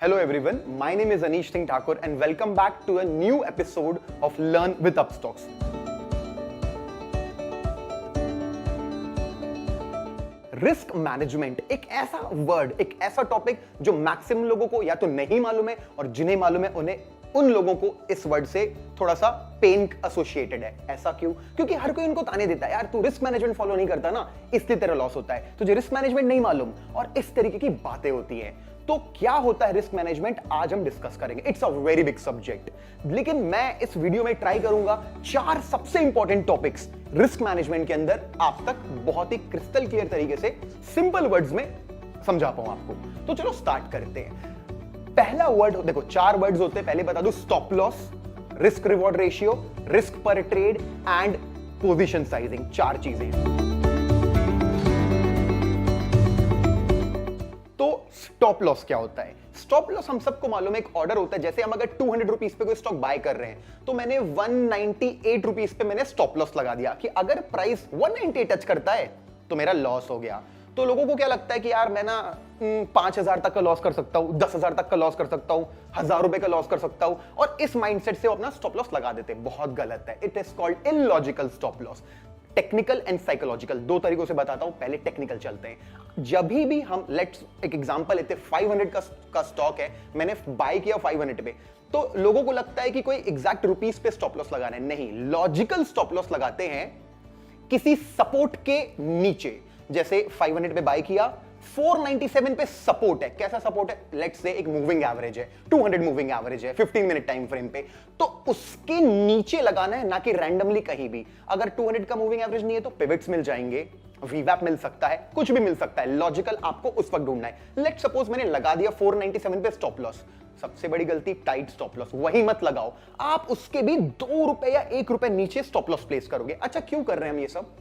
Hello everyone, my name is Anish Singh Thakur and welcome back to a new episode of Learn with Upstocks. Risk management एक ऐसा word, एक ऐसा topic जो maximum लोगों को या तो नहीं मालूम है और जिन्हें मालूम है उन्हें उन लोगों को इस वर्ड से थोड़ा सा पेन एसोसिएटेड है। ऐसा क्यों? क्योंकि हर कोई उनको ताने देता है, यार तू रिस्क मैनेजमेंट फॉलो नहीं करता ना, इसलिए तेरा लॉस होता है, तुझे रिस्क मैनेजमेंट नहीं मालूम, और इस तरीके की बातें होती हैं। तो क्या होता है रिस्क मैनेजमेंट, आज हम डिस्कस करेंगे। It's a very big subject, लेकिन मैं इस वीडियो में ट्राई करूंगा 4 सबसे इंपॉर्टेंट टॉपिक्स रिस्क मैनेजमेंट के अंदर आप तक बहुत ही क्रिस्टल क्लियर तरीके से सिंपल वर्ड्स में समझा पाऊं आपको। तो चलो स्टार्ट करते हैं। पहला वर्ड देखो, 4 वर्ड्स होते हैं, पहले बता दूं, stop loss, risk reward ratio, risk पर ट्रेड एंड पोजीशन साइजिंग। 4 चीजें। तो स्टॉप लॉस क्या होता है? स्टॉप लॉस हम सबको मालूम है, एक ऑर्डर होता है। जैसे हम अगर 200 रुपीज पे कोई स्टॉक बाय कर रहे हैं तो मैंने 198 रुपीज पे मैंने स्टॉप लॉस लगा दिया कि अगर प्राइस 198 टच करता है तो मेरा लॉस हो गया। तो लोगों को क्या लगता है कि यार मैं ना 5,000 तक का लॉस कर सकता हूं, 10,000 तक का लॉस कर सकता हूं, 1,000 रुपए का लॉस कर सकता हूं, और इस माइंडसेट से वो अपना स्टॉप लॉस लगा देते हैं। बहुत गलत है। It is called illogical stop loss. Technical and psychological, 2 तरीकों से बताता हूं। पहले टेक्निकल चलते हैं। जब भी हम लेट्स एक एग्जांपल लेते हैं, 500 का स्टॉक है, मैंने बाय किया 500 पे, तो लोगों को लगता है कि कोई एग्जैक्ट रुपीस पे स्टॉप लॉस लगाना है। नहीं, लॉजिकल स्टॉप लॉस लगाते हैं किसी सपोर्ट के नीचे। जैसे 500 पे बाय किया, 497 पे सपोर्ट है। कैसा सपोर्ट है? लेट्स से एक मूविंग एवरेज है, 200 मूविंग एवरेज है 15 मिनट टाइम फ्रेम पे, तो उसके नीचे लगाना है, ना कि रैंडमली कहीं भी। अगर 200 का मूविंग एवरेज नहीं है तो पिवट्स मिल जाएंगे, वीवैप मिल सकता है, कुछ भी मिल सकता है। लॉजिकल आपको उस वक्त ढूंढना है। लेट्स सपोज मैंने लगा दिया 497 पे स्टॉप लॉस। सबसे बड़ी गलती, टाइट स्टॉप लॉस, वही मत लगाओ। आप उसके भी 2 रुपए या 1 रुपए नीचे स्टॉप लॉस प्लेस करोगे। अच्छा, क्यों कर रहे हैं हम ये सब?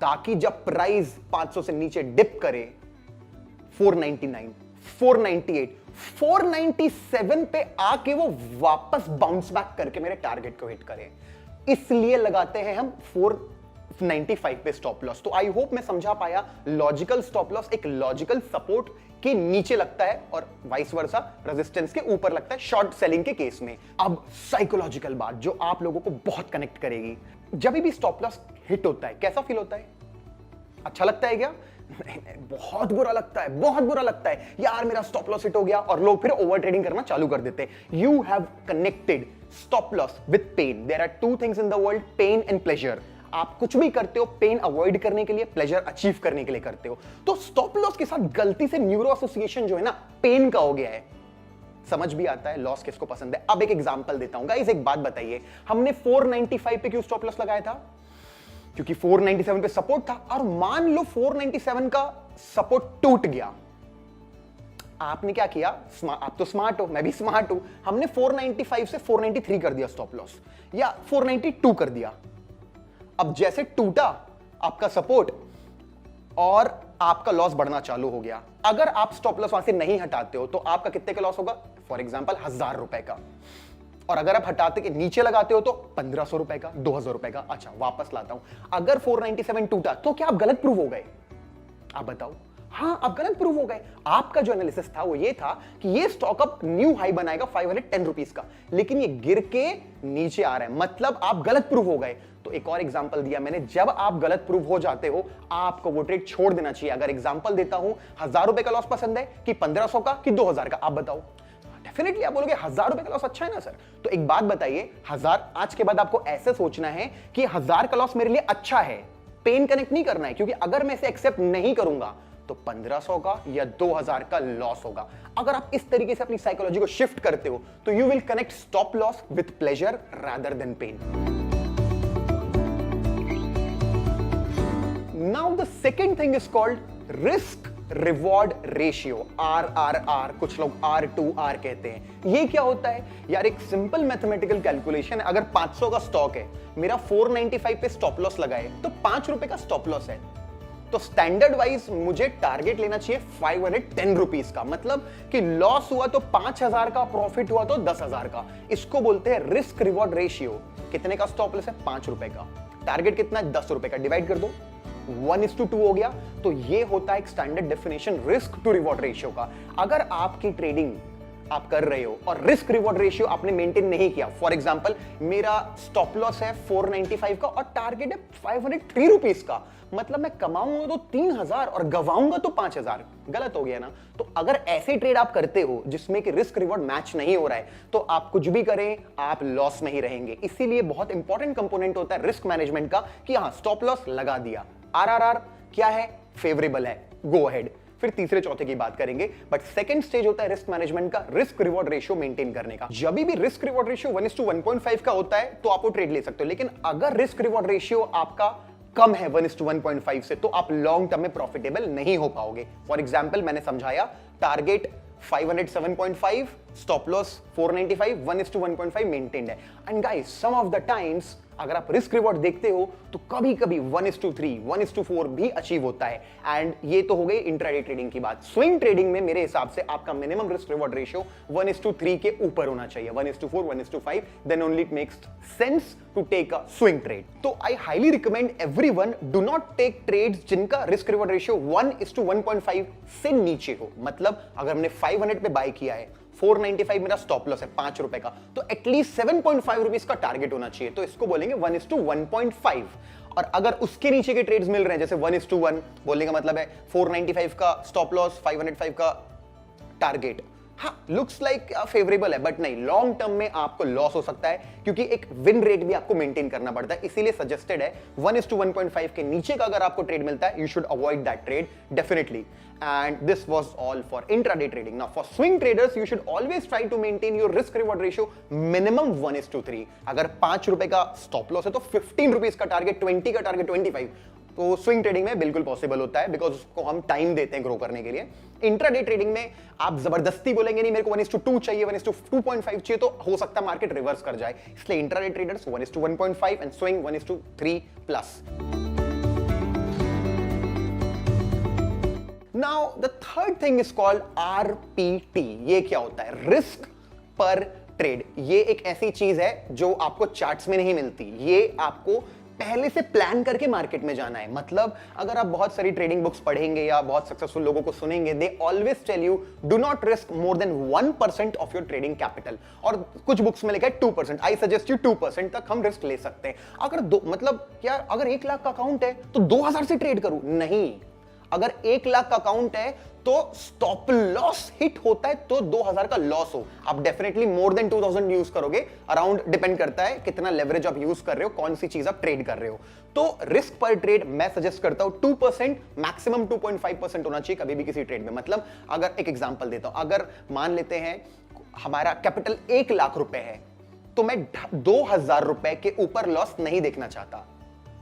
ताकि जब प्राइस 500 से नीचे डिप करे, 499, 498, 497 पे आके वो वापस बाउंस बैक करके मेरे टारगेट को हिट करे, इसलिए लगाते हैं हम 495 पे स्टॉप लॉस। तो आई होप मैं समझा पाया। लॉजिकल स्टॉप लॉस एक लॉजिकल सपोर्ट के नीचे लगता है और वाइस वर्सा रेजिस्टेंस के ऊपर लगता है शॉर्ट सेलिंग के केस में। अब साइकोलॉजिकल बात जो आप लोगों को बहुत कनेक्ट करेगी। जब भी स्टॉप लॉस हिट होता है कैसा फील होता है? अच्छा लगता है क्या? नहीं, बहुत बुरा लगता है, बहुत बुरा लगता है। यार मेरा स्टॉप लॉस हिट हो गया, और लोग फिर ओवर ट्रेडिंग करना चालू कर देते हैं। You have connected stop loss with pain. There are 2 things in the world, pain and pleasure. आप कुछ भी करते हो पेन अवॉइड करने के लिए, प्लेजर अचीव करने के लिए करते हो। तो स्टॉप लॉस के साथ गलती से न्यूरो एसोसिएशन जो है ना, पेन का हो गया है। समझ भी आता है लॉस किसको पसंद है। अब एक एग्जांपल देता हूं। गाइस एक बात बताइए, हमने 495 पे क्यों स्टॉप लॉस लगाया था? क्योंकि 497 पे सपोर्ट था, और मान लो 497 का सपोर्ट टूट गया। आपने क्या किया? आप तो स्मार्ट हो, मैं भी स्मार्ट हूं। हमने 495 से 493 कर दिया स्टॉप लॉस, या 492 कर दिया। अब जैसे टूटा आपका सपोर्ट और आपका लॉस बढ़ना चालू हो गया। अगर आप स्टॉप लॉस वहां से नहीं हटाते हो तो आपका कितने का लॉस होगा? फॉर एग्जांपल 1,000 रुपए का। और अगर आप हटाते के नीचे लगाते हो तो 1,500 रुपए का, 2,000 रुपए का। अच्छा, वापस लाता हूं। अगर 497 टूटा तो क्या आप गलत प्रूव हो गए? आप बताओ। हां, आप गलत प्रूव हो गए। आपका जो एनालिसिस था वो ये था कि ये स्टॉक अब न्यू हाई बनाएगा 510 रुपीज का, लेकिन ये गिर के नीचे आ रहा है, मतलब आप गलत प्रूव हो गए। तो एक और एग्जांपल दिया मैंने। जब आप गलत प्रूव हो जाते हो आपको वो ट्रेड छोड़ देना चाहिए। अगर एग्जांपल देता हूं, 1,000 रुपए का लॉस पसंद है कि 1,500 का कि 2,000 का? आप बताओ। डेफिनेटली आप बोलोगे 1,000 रुपए का लॉस अच्छा है ना सर। तो एक बात बताइए, 1,000, आज के बाद आपको ऐसे सोचना है कि 1,000 का लॉस मेरे लिए अच्छा है, पेन कनेक्ट नहीं करना है, क्योंकि अगर मैं इसे एक्सेप्ट नहीं करूंगा तो 1,500 का या 2,000 का लॉस होगा। अगर आप इस तरीके से अपनी साइकोलॉजी को शिफ्ट करते हो तो you will connect stop loss with pleasure rather than pain. Now the second thing is called risk reward ratio, RRR, कुछ लोग R2R कहते हैं। ये क्या होता है यार? एक सिंपल मैथमेटिकल कैलकुलेशन है। अगर 500 का स्टॉक है, मेरा 495 पे स्टॉप लॉस लगा है, तो 5 रुपए का स्टॉप लॉस है, तो स्टैंडर्ड वाइज मुझे टारगेट लेना चाहिए 510 रुपीज का। मतलब कि लॉस हुआ तो 5,000 का, प्रॉफिट हुआ तो 10,000 का। इसको बोलते हैं रिस्क रिवॉर्ड रेशियो। कितने का स्टॉप लॉस है? 5 रुपए का। टारगेट कितना है? 10 रुपए का। डिवाइड कर दो 1:2 हो गया। तो ये होता है एक standard definition risk to reward ratio का। अगर आपकी ट्रेडिंग आप कर रहे हो और रिस्क रिवॉर्ड रेशियो आपने मेंटेन नहीं किया, फॉर एग्जांपल मेरा स्टॉप लॉस है 495 का और टारगेट है 503 रुपीस का, मतलब मैं कमाऊंगा तो 3000 और गवाऊंगा तो 5000, गलत हो गया ना। तो अगर ऐसे ट्रेड आप करते हो जिसमें कि रिस्क रिवॉर्ड मैच नहीं हो रहा है, तो आप कुछ भी करें आप लॉस में ही रहेंगे। इसीलिए बहुत इंपॉर्टेंट कंपोनेंट होता है रिस्क मैनेजमेंट का कि हाँ स्टॉप लॉस लगा दिया, आरआरआर क्या है, फेवरेबल है, गो अहेड। फिर तीसरे चौथे की बात करेंगे, बट सेकंड स्टेज होता है रिस्क मैनेजमेंट का, रिस्क रिवॉर्ड रेशियो मेंटेन करने का। जब भी रिस्क रिवॉर्ड रेशियो 1:1.5 का होता है तो आप वो ट्रेड ले सकते हो, लेकिन अगर रिस्क रिवॉर्ड रेशियो आपका कम है 1:1.5 से, तो आप लॉन्ग टर्म में प्रॉफिटेबल नहीं हो पाओगे। फॉर एग्जांपल मैंने समझाया, टारगेट 507.5, स्टॉप लॉस 495, 1:1.5 मेंटेन्ड है। And guys some of the times अगर आप रिस्क रिवॉर्ड देखते हो तो कभी कभी 1:3, 1:4 भी अचीव होता है। एंड ये तो हो गई इंट्राडे ट्रेडिंग की बात। स्विंग ट्रेडिंग में मेरे हिसाब से आपका मिनिमम रिस्क रिवॉर्ड रेशियो 1:3 के ऊपर होना चाहिए, 1:4, 1:5, then only it makes sense to take a swing trade. तो I highly recommend everyone do not take trades जिनका रिस्क रिवॉर्ड रेशियो 1:1.5 से नीचे हो। मतलब अगर हमने 500 पे बाय किया है, 495 मेरा स्टॉप लॉस है 5 रुपए का, तो एटलीस्ट 7.5 रुपीस का टारगेट होना चाहिए, तो इसको बोलेंगे 1:1.5। और अगर उसके नीचे के ट्रेड्स मिल रहे हैं, जैसे 1:1 बोलने का मतलब है 495 का स्टॉप लॉस, 505 का टारगेट, हाँ लुक्स लाइक फेवरेबल है, बट नहीं, लॉन्ग टर्म में आपको लॉस हो सकता है, क्योंकि एक विन रेट भी आपको मेंटेन करना पड़ता है। इसीलिए सजेस्टेड है 1:1.5 के नीचे का अगर आपको ट्रेड मिलता है, you should avoid that trade definitely. And this was all for intraday trading. Now for swing traders, you should always try to maintain your risk reward ratio minimum 1:3. अगर 5 रुपए का स्टॉप लॉस है तो 15 rupees का target, 20 का target, 25, तो swing trading में बिल्कुल पॉसिबल होता है, बिकॉज उसको हम टाइम देते हैं ग्रो करने के लिए। इंट्राडे ट्रेडिंग में आप जबरदस्ती बोलेंगे नहीं मेरे को 1:2 चाहिए, 1:2.5 चाहिए, तो हो सकता है मार्केट रिवर्स कर जाए। इसलिए intraday traders 1:1.5 and swing 1:3+। Now the third thing is called RPT। ये क्या होता है? रिस्क पर ट्रेड। ये एक ऐसी चीज है जो आपको चार्ट्स में नहीं मिलती, ये आपको पहले से प्लान करके मार्केट में जाना है। मतलब अगर आप बहुत सारी ट्रेडिंग बुक्स पढ़ेंगे या बहुत सक्सेसफुल लोगों को सुनेंगे, they always tell you do not risk more than 1% of your trading capital, और कुछ बुक्स में लिखा है 2%। आई सजेस्ट यू 2% तक हम रिस्क ले सकते हैं। अगर मतलब यार अगर 1 लाख का अकाउंट है तो 2000 से ट्रेड करूं? नहीं, अगर 1 लाख का अकाउंट है तो स्टॉप लॉस हिट होता है तो 2000 का लॉस हो, आप डेफिनेटली मोर देन 2000 यूज करोगे। अराउंड डिपेंड करता है कितना लेवरेज आप यूज कर रहे हो, कौन सी चीज आप ट्रेड कर रहे हो। तो रिस्क पर ट्रेड मैं सजेस्ट करता हूं 2%, मैक्सिमम 2.5% होना चाहिए कभी भी किसी ट्रेड में। मतलब अगर एक एग्जांपल देता हूं, अगर मान लेते हैं हमारा कैपिटल 1 लाख रुपए है, तो मैं 2000 रुपए के ऊपर लॉस नहीं देखना चाहता,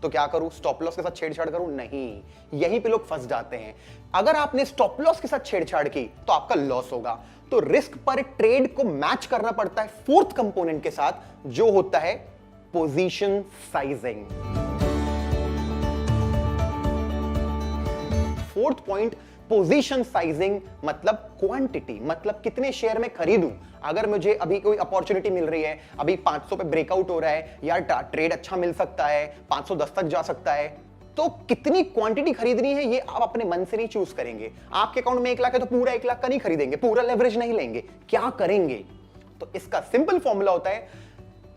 तो क्या करूं? स्टॉप लॉस के साथ छेड़छाड़ करूं? नहीं, यहीं पे लोग फंस जाते हैं। अगर आपने स्टॉप लॉस के साथ छेड़छाड़ की तो आपका लॉस होगा। तो रिस्क पर ट्रेड को मैच करना पड़ता है फोर्थ कंपोनेंट के साथ, जो होता है position sizing. Fourth point, position sizing मतलब क्वांटिटी, मतलब कितने शेयर में खरीदूं। अगर मुझे अभी कोई अपॉर्चुनिटी मिल रही है, अभी 500 पे ब्रेकआउट हो रहा है, यार ट्रेड अच्छा मिल सकता है, 510 तक जा सकता है, तो कितनी क्वांटिटी खरीदनी है ये आप अपने मन से नहीं चूज करेंगे। आपके अकाउंट में 1 लाख है तो पूरा 1 लाख का नहीं खरीदेंगे, पूरा लेवरेज नहीं लेंगे, क्या करेंगे? तो इसका सिंपल फॉर्मूला होता है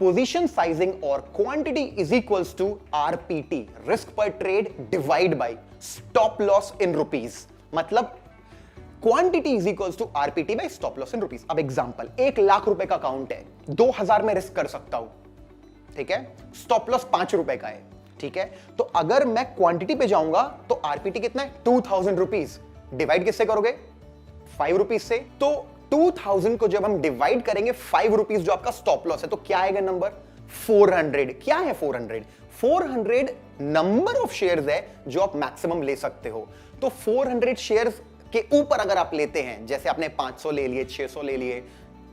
पोजीशन साइजिंग और quantity is equals to RPT, risk पर trade divide by stop loss in rupees. मतलब quantity is equals to RPT by stop loss in rupees. अब एग्जांपल, 1 लाख रुपए का अकाउंट है, 2000 में रिस्क कर सकता हूं, ठीक है, स्टॉप लॉस 5 रुपए का है, ठीक है। तो अगर मैं क्वांटिटी पे जाऊंगा तो आरपीटी कितना है? 2000 रुपीज। डिवाइड किससे करोगे? 5 रुपीज से। तो 2000 को जब हम डिवाइड करेंगे 5 रुपीज जो आपका स्टॉप लॉस है, तो क्या आएगा नंबर? 400। क्या है 400? 400 नंबर ऑफ शेयर्स है जो आप मैक्सिमम ले सकते हो। तो 400 शेयर्स के ऊपर अगर आप लेते हैं, जैसे आपने 500 ले लिए, 600 ले लिए,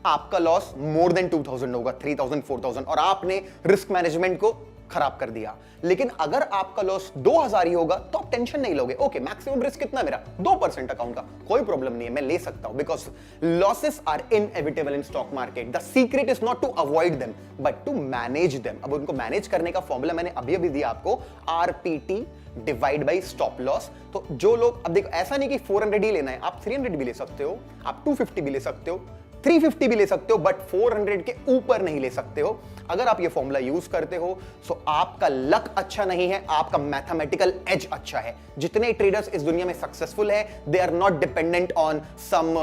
आपका लॉस मोर देन 2000 होगा, 3000, 4000, और आपने रिस्क मैनेजमेंट को खराब कर दिया। लेकिन अगर आपका लॉस 2000 ही होगा तो आप टेंशन नहीं लोगे। ओके, मैक्सिमम रिस्क कितना है मेरा? 2% अकाउंट का, कोई प्रॉब्लम नहीं है, मैं ले सकता हूं, because losses are inevitable in stock market. The secret is not to avoid them but to manage them. अब उनको मैनेज करने का फॉर्मूला मैंने अभी अभी दिया आपको, RPT divide by stop loss. तो जो लोग, अब देखो ऐसा नहीं कि 400 ही लेना है, आप 300 भी ले सकते हो, आप 250 भी ले सकते हो, 350 भी ले सकते हो, बट 400 के ऊपर नहीं ले सकते हो। अगर आप ये फॉर्मूला यूज करते हो सो आपका लक अच्छा नहीं है, आपका मैथमेटिकल एज अच्छा है। जितने ट्रेडर्स इस दुनिया में सक्सेसफुल है, they are not dependent on some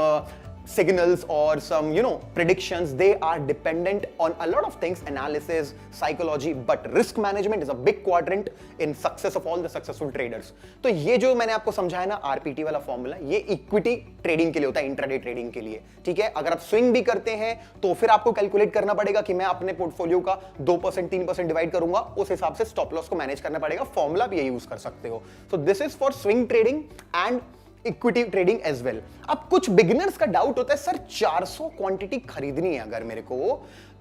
signals or some predictions. They are dependent on a lot of things, analysis, psychology, but risk management is a big quadrant in success of all the successful traders. तो ये जो मैंने आपको समझाया ना RPT वाला formula, ये equity trading के लिए होता है, इंट्राडे ट्रेडिंग के लिए, ठीक है। अगर आप स्विंग भी करते हैं तो फिर आपको कैलकुलेट करना पड़ेगा कि मैं अपने पोर्टफोलियो का 2% 3% डिवाइड करूंगा, उस हिसाब से स्टॉप लॉस को मैनेज करना पड़ेगा। फॉर्मूला भी ये यूज कर सकते हो। So this is for swing trading and equity trading as well. अब कुछ बिगिनर्स का डाउट होता है, सर 400 क्वांटिटी खरीदनी है अगर मेरे को,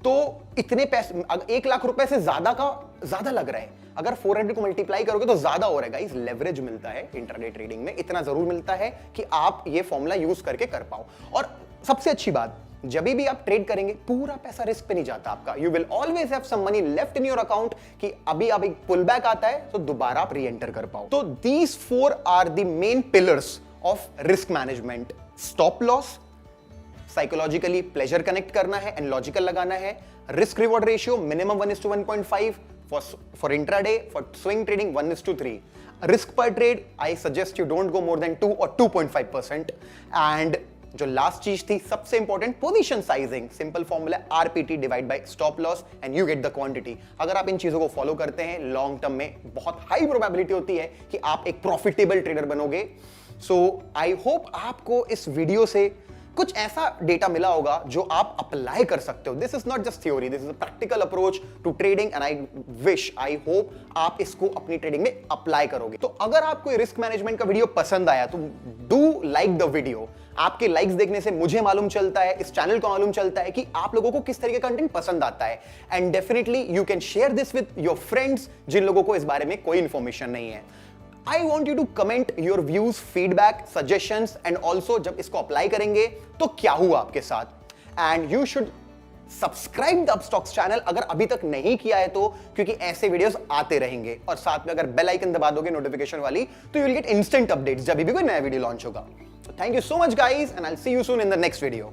तो इतने पैसे, 1 लाख रुपए से ज्यादा का ज्यादा लग रहा है। अगर 400 को मल्टीप्लाई करोगे तो ज्यादा हो रहेगा। इस लेवरेज मिलता है इंट्राडे ट्रेडिंग में, इतना जरूर मिलता है कि आप ये फॉर्मूला यूज करके कर पाओ। और सबसे अच्छी बात, जब भी आप ट्रेड करेंगे पूरा पैसा रिस्क पे नहीं जाता आपका। You will always have some money left in your account कि अभी अब एक पुल बैक आता है तो दोबारा आप री एंटर कर पाओ। तो these 4 are the main pillars of risk management. Stop loss, psychologically pleasure connect करना है एंड लॉजिकल लगाना है। Risk reward ratio minimum 1:1.5 for intraday, for swing trading 1:3। Risk पर trade I suggest you don't go more than 2 और 2.5%। And जो last चीज थी सबसे important, position sizing. Simple formula RPT divide by stop loss and you get the quantity. अगर आप इन चीजों को फॉलो करते हैं लॉन्ग टर्म में बहुत हाई प्रोबेबिलिटी होती है कि आप एक प्रॉफिटेबल ट्रेडर बनोगे। सो आई होप आपको इस वीडियो से कुछ ऐसा डेटा मिला होगा जो आप अप्लाई कर सकते हो। This is not just theory, this is a practical approach to trading and I hope आप इसको अपनी ट्रेडिंग में अप्लाई करोगे। तो अगर आपको रिस्क मैनेजमेंट का वीडियो पसंद आया तो डू लाइक द वीडियो। आपके लाइक्स देखने से मुझे मालूम चलता है, इस चैनल को मालूम चलता है कि आप लोगों को किस तरह का कंटेंट पसंद आता है। And definitely you can share this with your friends जिन लोगों को इस बारे में कोई इंफॉर्मेशन नहीं है। I want you to comment your views, feedback, suggestions and also जब इसको अप्लाई करेंगे तो क्या हुआ आपके साथ। And you should subscribe the Upstocks channel अगर अभी तक नहीं किया है तो, क्योंकि ऐसे वीडियोस आते रहेंगे। और साथ में अगर बेल आइकन दबा दोगे नोटिफिकेशन वाली तो you will get instant updates जब भी कोई नया वीडियो लॉन्च होगा। So thank you so much guys and I'll see you soon in the next video.